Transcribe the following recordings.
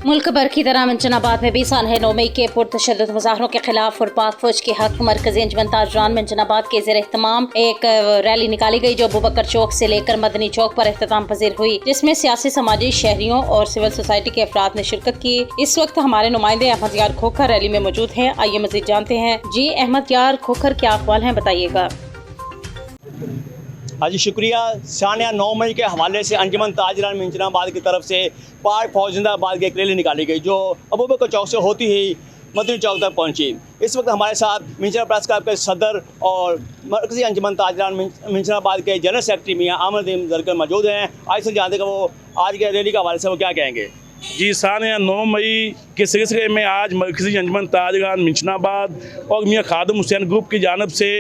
मुल्क भर की तरह मंचनाबाद में भी सानह 9 मई के पुरतशद्दुद मुजाहरों के खिलाफ और पाक फौज के हक मरकजी अंजुमन ताजरान मंचनाबाद के ज़ेर एहतमाम एक रैली निकाली गई जो अबूबकर चौक से लेकर मदनी चौक पर एहतमाम पजीर हुई, जिसमें सियासी समाजी शहरियों और सिविल सोसाइटी के अफराद ने शिरकत की। इस वक्त हमारे नुमाइंदे अहमद यार खोखर रैली में मौजूद हैं। आइए मजीद जानते हैं। जी अहमद यार खोखर, क्या अहवाल हैं, बताइएगा। हाँ जी शुक्रिया। सानिया 9 मई के हवाले से अंजुमन ताजरान मंचनाबाद की तरफ से पाक फौज जिंदाबाद की एक रैली निकाली गई जो अबूबकर चौक से होती ही मदनी चौक तक पहुंची। इस वक्त हमारे साथ मिंचना प्रेस क्लब के सदर और मरकजी अंजुमन ताजरान मंचनाबाद के जनरल सेक्रेटरी मियाँ आमद जरकर मौजूद हैं। आज से जानते हैं कि वो आज के रैली के हवाले से वो क्या कहेंगे। जी सानिया 9 मई के सिलसिले में आज मरकजी अंजुमन ताजरान मंचनाबाद और मियाँ खादिम हुसैन ग्रुप की जानिब से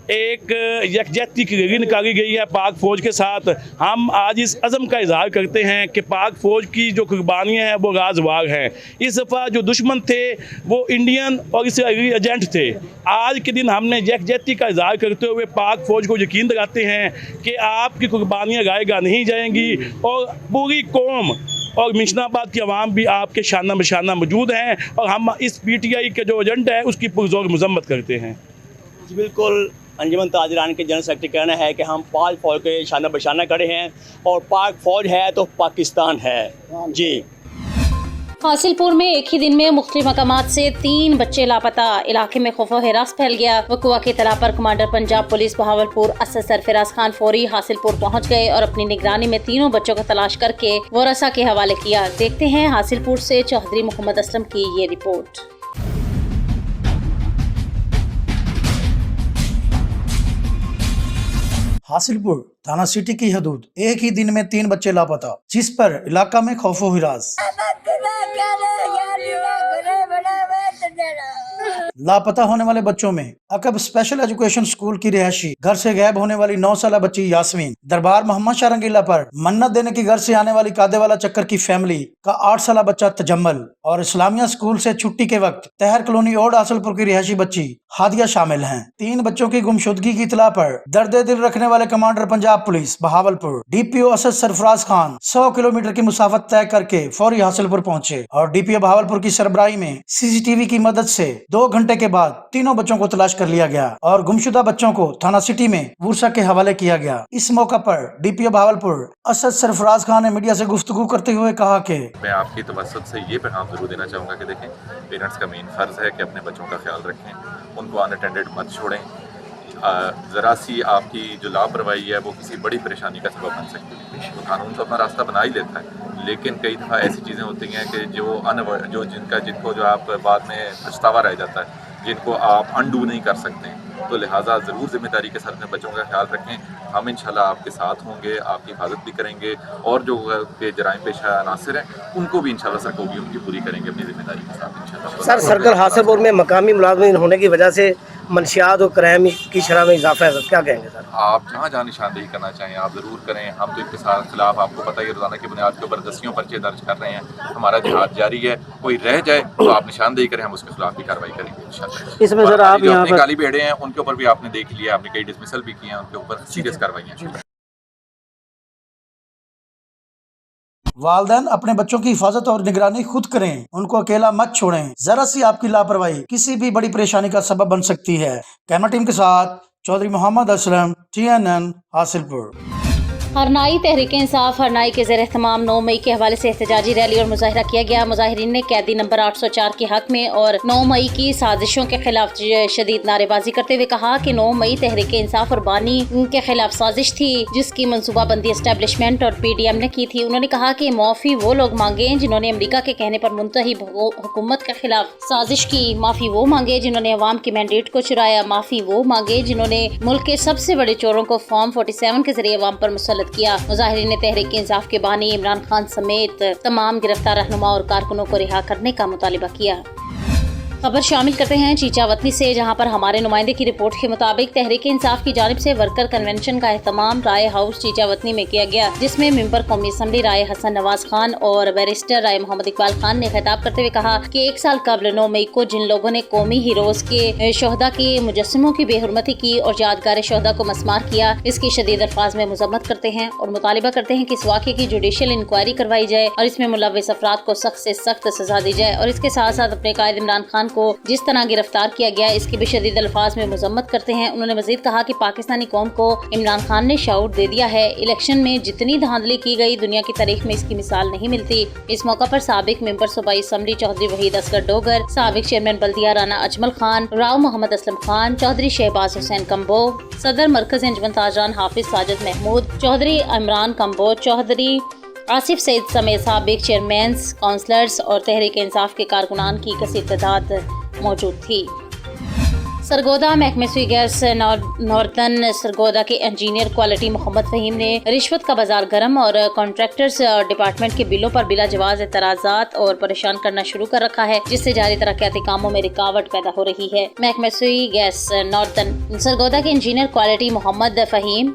एक यकजहती की रैली निकाली गई है पाक फ़ौज के साथ। हम आज इस अज़म का इजहार करते हैं कि पाक फ़ौज की जो कुर्बानियाँ हैं वो राज़वार हैं। इस दफ़ा जो दुश्मन थे वो इंडियन और इसराइली एजेंट थे। आज के दिन हमने यकजहती का इजहार करते हुए पाक फ़ौज को यकीन दिलाते हैं कि आपकी कुर्बानियाँ गायगा नहीं जाएंगी और पूरी कौम और मंचनाबाद की आवाम भी आपके शाना बशाना मौजूद हैं और हम इस PTI के जो एजेंडा है उसकी पुरज़ोर मज़म्मत करते हैं। जी बिल्कुल, अंजुमन ताजरान के जनरल सेक्रेटरी कहना है कि हम पाक फौज के शाना बशाना खड़े हैं और पाक फौज है तो पाकिस्तान है। जी हासिलपुर में एक ही दिन में मुख्तलिफ मकामात से 3 बच्चे लापता। इलाके में खौफ व हिरास फैल गया। वकुआ की इत्तला पर कमांडर पंजाब पुलिस बहावलपुर असद सरफराज खान फौरी हासिलपुर पहुंच गए और अपनी निगरानी में तीनों बच्चों को तलाश करके वरसा के हवाले किया। देखते हैं हासिलपुर से चौधरी मोहम्मद असलम की ये रिपोर्ट। हासिलपुर थाना सिटी की हदूद एक ही दिन में 3 बच्चे लापता, जिस पर इलाका में खौफो हिरास। लापता होने वाले बच्चों में अकब स्पेशल एजुकेशन स्कूल की रिहायशी घर से गायब होने वाली 9 साल बच्ची यास्मीन, दरबार मोहम्मद शाह रंगीला पर मन्नत देने की घर से आने वाली कादेवाला चक्कर की फैमिली का 8 साल बच्चा तजम्मल और इस्लामिया स्कूल से छुट्टी के वक्त तहर कॉलोनी ओड हासिलपुर की रिहायशी बच्ची हादिया शामिल हैं। 3 बच्चों की गुमशुदगी की इतला पर दर्द दिल रखने वाले commander Punjab police Bahawalpur DPO Asad Sarfaraz Khan 100 kilometre की मुसाफत तय करके फौरी हासिलपुर पहुंचे और DPO बहावलपुर की सरबराही में CCTV की मदद से 2 घंटे के बाद तीनों बच्चों को तलाश कर लिया गया और गुमशुदा बच्चों को थाना सिटी में वुरसा के हवाले किया गया। इस मौका पर DPO बहावलपुर असद सरफराज खान ने मीडिया से गुफ्तगू करते हुए कहा कि मैं आपकी तवज्जुह से ये पैगाम जरूर देना चाहूँगा कि देखें, पेरेंट्स का मेन फ़र्ज़ है कि अपने बच्चों का ख्याल रखें, उनको अनअटेंडेड मत छोड़ें। ज़रा सी आपकी जो लापरवाही है वो किसी बड़ी परेशानी का सबब बन सकती है। तो कानून तो अपना रास्ता बना ही लेता है, लेकिन कई दफ़ा ऐसी चीज़ें होती हैं कि जो जिनको जो आप बाद में पछतावा रह जाता है, जिनको आप अनडू नहीं कर सकते। तो लिहाजा ज़रूर ज़िम्मेदारी के साथ अपने बच्चों का ख्याल रखें। हम इंशाल्लाह आपके साथ होंगे, आपकी हिफाजत भी करेंगे और जो जराइम पेशा अनासर हैं उनको भी इंशाल्लाह सरकोबी उनकी पूरी करेंगे अपनी ज़िम्मेदारी के साथ इंशाल्लाह। सर, सर्कल हासिलपुर में मकामी मुलाजिम होने की वजह से मंशियात और क्राइम की शरह में इजाफा है, क्या कहेंगे सर? आप जहाँ निशानदेही करना चाहें आप ज़रूर करें। हम तो इनके खिलाफ आपको पता ही रोज़ाना की बुनियाद के ऊपर 10 पर्चे दर्ज कर रहे हैं। हमारा जिहाद जारी है, कोई रह जाए तो आप निशानदेही करें, हम उसके खिलाफ भी कार्रवाई करेंगे इंशाल्लाह। इसमें सर आप यहाँ पर काली भेड़े हैं उनके ऊपर भी आपने देख लिया, आपने कई डिसमिसल भी किए हैं, उनके ऊपर सीरियस कार्रवाई। वालिदैन अपने बच्चों की हिफाजत और निगरानी खुद करें, उनको अकेला मत छोड़ें। जरा सी आपकी लापरवाही किसी भी बड़ी परेशानी का सबब बन सकती है। कैमरा टीम के साथ चौधरी मोहम्मद असलम, TNN हासिलपुर। हरनाई तहरीक इंसाफ हरनाई के ज़ेर एहतमाम 9 मई के हवाले से एहतजाजी रैली और मुजाहिरा किया गया। मुजाहिरीन ने कैदी नंबर 804 के हक में और 9 मई की साजिशों के खिलाफ शदीद नारेबाजी करते हुए कहा कि 9 मई तहरीक इंसाफ और बानी के खिलाफ साजिश थी जिसकी मनसूबाबंदी एस्टेब्लिशमेंट और PDM ने की थी। उन्होंने कहा कि माफ़ी वो लोग मांगे जिन्होंने अमरीका के कहने पर मुंतहिब हुकूमत के खिलाफ साजिश की, माफ़ी वो मांगे जिन्होंने अवाम के मैंडेट को चुराया, माफ़ी वो मांगे जिन्होंने मुल्क के सबसे बड़े चोरों को फॉर्म 47 के जरिए अवाम पर मुसल्लत किया। मुजाहिरीन ने तहरीक इंसाफ के बानी इमरान खान समेत तमाम गिरफ्तार रहनुमा और कारकुनों को रिहा करने का मुतालिबा किया। खबर शामिल करते हैं चीचा वतनी से, जहां पर हमारे नुमाइंदे की रिपोर्ट के मुताबिक तहरीक इंसाफ की जानिब से वर्कर कन्वेंशन का एहतमाम राय हाउस चीचा वतनी में किया गया, जिसमें मेंबर कौमी असम्बली राय हसन नवाज खान और बैरिस्टर राय मोहम्मद इकबाल खान ने खिताब करते हुए कहा कि 1 साल कबल 9 मई को जिन लोगों ने कौमी हीरोज के शोहदा के मुजस्समों की बेहुरमती की और यादगार शोहदा को मसमार किया, इसकी शदीद अल्फाज में मजम्मत करते हैं और मुतालिबा करते हैं कि इस वाक़े की जुडिशियल इंक्वायरी करवाई जाए और इसमें मुलव्विस अफराद को सख्त से सख्त सजा दी जाए और इसके साथ साथ अपने कायद इमरान खान को जिस तरह गिरफ्तार किया गया इसकी भी शदीद अल्फाज में मजम्मत करते हैं। उन्होंने मजीद कहा कि पाकिस्तानी कौम को इमरान खान ने शाउर दे दिया है। इलेक्शन में जितनी धांधली की गई दुनिया की तारीख में इसकी मिसाल नहीं मिलती। इस मौका पर साबिक मेंबर सूबाई असम्बली चौधरी वहीद असगर डोगर, साबिक चेयरमैन बल्दिया राना अजमल खान, राव मोहम्मद असलम खान, चौधरी शहबाज हुसैन कम्बो, सदर मरकज अंजुमन ताजरान हाफिज साजिद महमूद, चौधरी इमरान कम्बो, चौधरी आसिफ सईद समेत साबिक चेयरमैन, काउंसलर्स और तहरीक इंसाफ के कारकुनान की कसीर तादाद मौजूद थी। सरगोदा महकमे सुई गैस नॉर्दर्न सरगोदा के इंजीनियर क्वालिटी मोहम्मद फहीम ने रिश्वत का बाजार गर्म और कॉन्ट्रैक्टर्स डिपार्टमेंट के बिलों पर बिला जवाज एतराज़ात और परेशान करना शुरू कर रखा है, जिससे जारी तरक्याती कामों में रुकावट पैदा हो रही है। महकमे सुई गैस नॉर्दर्न सरगोदा के engineer quality Muhammad Faheem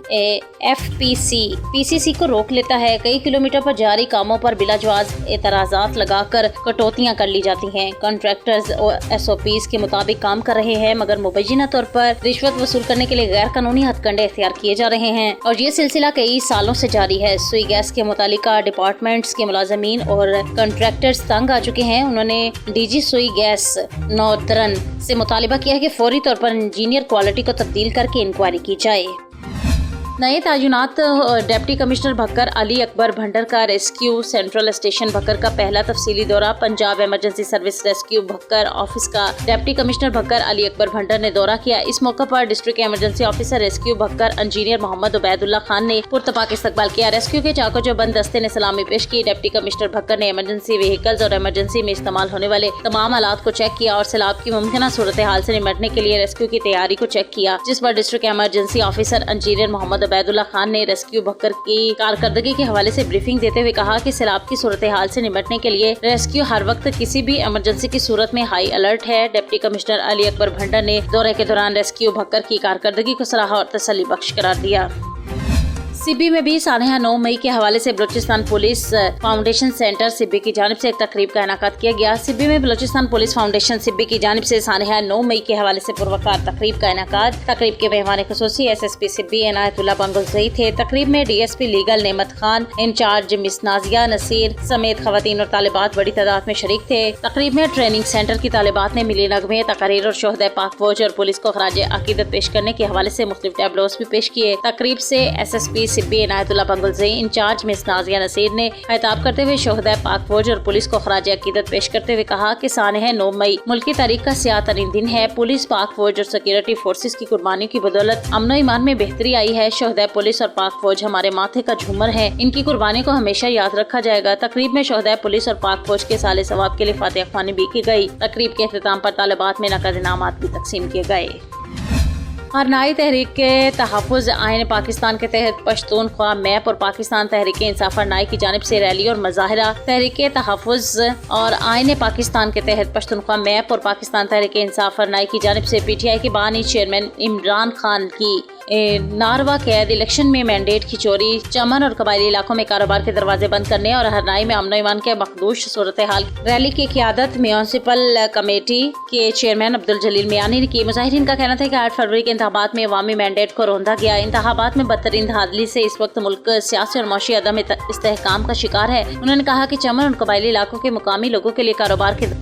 FPC को रोक लेता है। कई किलोमीटर पर जारी कामों पर बिला जवाज एतराज़ात लगाकर कटौतियाँ कर ली जाती हैं। कॉन्ट्रैक्टर्स SOPs के मुताबिक काम कर रहे हैं, मगर मुबैना तौर पर रिश्वत वसूल करने के लिए गैर कानूनी हथकंडे इख्तियार किए जा रहे हैं और ये सिलसिला कई सालों से जारी है। सुई गैस के मुतालिका डिपार्टमेंट्स के मुलाजमीन और कॉन्ट्रैक्टर्स तंग आ चुके हैं। उन्होंने DG सुई गैस नॉर्दर्न से मुतालिबा किया कि फौरी तौर पर इंजीनियर क्वालिटी को तब्दील करके इंक्वायरी की जाए। नए तयनात डिप्टी कमिश्नर भक्कर अली अकबर भंडर का रेस्क्यू सेंट्रल स्टेशन भक्कर का पहला तफसीली दौरा। Punjab emergency service rescue Bhakkar office का डिप्टी कमिश्नर भक्कर अली अकबर भंडर ने दौरा किया। इस मौके पर district emergency officer rescue Bhakkar engineer Muhammad Ubaidullah Khan ने पुरतपाक इस्तकबाल किया। रेस्क्यू के चाको चौबंद दस्ते ने सलामी पेश की। डिप्टी कमिश्नर भक्कर ने इमरजेंसी व्हीकल्स और इमरजेंसी में इस्तेमाल होने वाले तमाम आलात को चेक किया और सैलाब की मुमकिन सूरत हाल से निपटने के लिए रेस्क्यू की तैयारी को चेक किया, जिस पर district emergency officer engineer Muhammad Ubaidullah Khan ने रेस्क्यू भक्कर की कारकर्दगी के हवाले से ब्रीफिंग देते हुए कहा कि सैलाब की सूरत हाल से निपटने के लिए रेस्क्यू हर वक्त किसी भी इमरजेंसी की सूरत में हाई अलर्ट है। डिप्टी कमिश्नर अली अकबर भंडर ने दौरे के दौरान रेस्क्यू भक्कर की कारकर्दगी को सराहा और तसल्ली बख्श करार दिया। सिब्बी में भी सानहा 9 मई के हवाले से Balochistan police foundation centre Sibi की जानिब से एक तकरीब का इनेकाद किया गया। सिब्बी में बलूचिस्तान पुलिस फाउंडेशन सिब्बी की जानिब से सानहा 9 मई के हवाले से पुरवकार तकरीब का इनेकाद। तकरीब के मेहमान खुसूसी SSP सिब्बी इनायतुल्लाह बंगुलज़ई थे। तकरीब में DSP लीगल नेमत खान, इंचार्ज मिस नाजिया नसीर समेत खवातीन और तालिबात बड़ी तादाद में शरीक थे। तकरीब में ट्रेनिंग सेंटर की तालिबात ने मिली नगमे, तकारीर और शोहदा पाक फौज और पुलिस को खराज अकीदत पेश करने के हवाले से मुख्तलिफ टैबलोस भी पेश किए। तकरीब से SSP Sibi Inayatullah Bangulzai in charge miss Nazia Naseer ने खिताब करते हुए शोहदा पाक फौज और पुलिस को खराज अकीदत पेश करते हुए कहा कि सानहा 9 मई मुल्क की तारीख का स्याह तरीन दिन है। पुलिस, पाक फौज और सिक्योरिटी फोर्सेस की कुर्बानियों की बदौलत अमन और ईमान में बेहतरी आई है। शोहदा पुलिस और पाक फौज हमारे माथे का झूमर है, इनकी कुर्बानी को हमेशा याद रखा जाएगा। तकरीब में शोहदा पुलिस और पाक फौज के साले सवाब के लिए फातिहा ख्वानी भी की गई। तकरीब के अख्तिताम पर तालिबात में नकद इनामात भी तकसीम किए गए। हरनाई तहरीक के तहफ़्फ़ुज़ आइन पाकिस्तान के तहत पश्तूनख्वा मैप और पाकिस्तान तहरीक इंसाफ हरनाई की जानिब से रैली और मुज़ाहिरा। तहरीक तहफ़्फ़ुज़ और आइन पाकिस्तान के तहत पश्तूनख्वा मैप और पाकिस्तान तहरीक इंसाफ हरनाई की जानिब से PTI के बानी चेयरमैन इमरान खान की नारवा कैद, इलेक्शन में मैंडेट की चोरी, चमन और कबायली इलाकों में कारोबार के दरवाजे बंद करने और हरनाई में अमन ईमान के मखदूश सूरत हाल। रैली की क़ियादत म्यूनसिपल कमेटी के चेयरमैन अब्दुल जलील मियानी ने की। मुजाहिरीन का कहना था कि 8 फरवरी के इंतखाबात में अवामी मैंडेट को रौंदा गया। इंतखाबात में बदतरीन धांधली से इस वक्त मुल्क सियासी और माशी अदम इस्तेहकाम का शिकार है। उन्होंने कहा कि चमन और कबायली इलाकों के मुकामी लोगों के लिए कारोबार के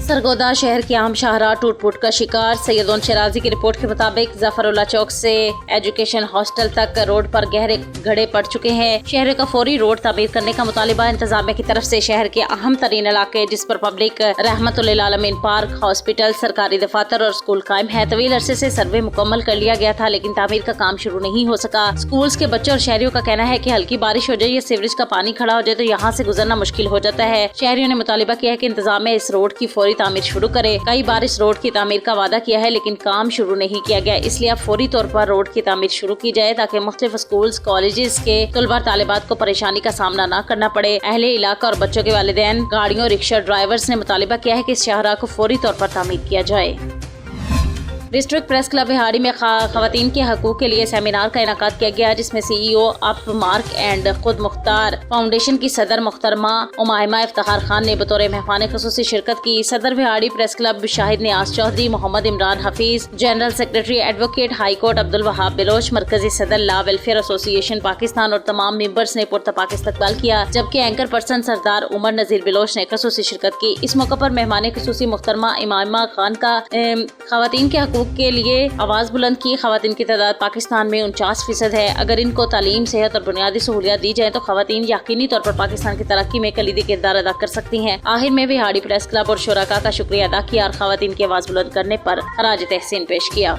सरगोदा शहर की आम शाहरा टूट फूट का शिकार। सैयदोन शराजी की रिपोर्ट के मुताबिक जफरुल्लाह चौक से एजुकेशन हॉस्टल तक रोड पर गहरे गड्ढे पड़ चुके हैं। शहर का फौरी रोड तामीर करने का मुतालिबा इंतजामिया की तरफ से शहर के अहम तरीन इलाके जिस पर पब्लिक रहमतुल्लिल आलमीन पार्क, हॉस्पिटल, सरकारी दफातर और स्कूल कायम है, तवील अरसे से सर्वे मुकम्मल कर लिया गया था, लेकिन तामीर का काम शुरू नहीं हो सका। स्कूल्स के बच्चों और शहरियों का कहना है कि हल्की बारिश हो जाए या सीवरेज का पानी खड़ा हो जाए तो यहाँ से गुजरना मुश्किल हो जाता है। शहरियों ने मुतालिबा किया है कि इंतजामिया इस रोड की फौरी फौरी तामीर शुरू करे। कई बार इस रोड की तामीर का वादा किया है लेकिन काम शुरू नहीं किया गया, इसलिए अब फौरी तौर पर रोड की तामीर शुरू की जाए ताकि मुख्तलिफ स्कूल्स कॉलेजेस के तलबा तालिबात को परेशानी का सामना न करना पड़े। अहले इलाका और बच्चों के वालिदैन, गाड़ियों, रिक्शा ड्राइवर्स ने मुतालिबा किया है कि इस शाहराह को फौरी तौर पर तामीर किया जाए। डिस्ट्रिक्ट प्रेस क्लब बिहाड़ी में खवातीन के हकूक के लिए सेमिनार का इनाकाद किया गया, जिसमें CEO अप मार्क एंड खुद मुख्तार फाउंडेशन की सदर मुख्तरमा उमाइमा इफ्तिखार खान ने बतौर मेहमान खुसूसी शिरकत की। सदर बिहाड़ी press club Shahid Niaz Chaudhry, Muhammad Imran Hafeez, general secretary advocate high court Abdul Wahab Baloch, मरकजी सदर लॉ वेलफेयर एसोसिएशन पाकिस्तान और तमाम मेंबर्स ने पुरतपाक इस्तकबाल किया, जबकि एंकर पर्सन सरदार उमर नजीर बिलोच ने खुसूसी शिरकत की। इस मौके पर मेहमान खुसूसी मुख्तरमा इमामा खान का खवातीन के हकूक के लिए आवाज बुलंद की। खवातीन की तादाद पाकिस्तान में 49% है। अगर इनको तालीम, सेहत और बुनियादी सहूलियात दी जाए तो खवातीन यकीनी तौर पर पाकिस्तान की तरक्की में कलीदी किरदार अदा कर सकती हैं। आखिर में बिहाड़ी प्रेस क्लब और शुरका का शुक्रिया अदा किया और खवातीन की आवाज बुलंद करने पर खराज तहसीन पेश किया।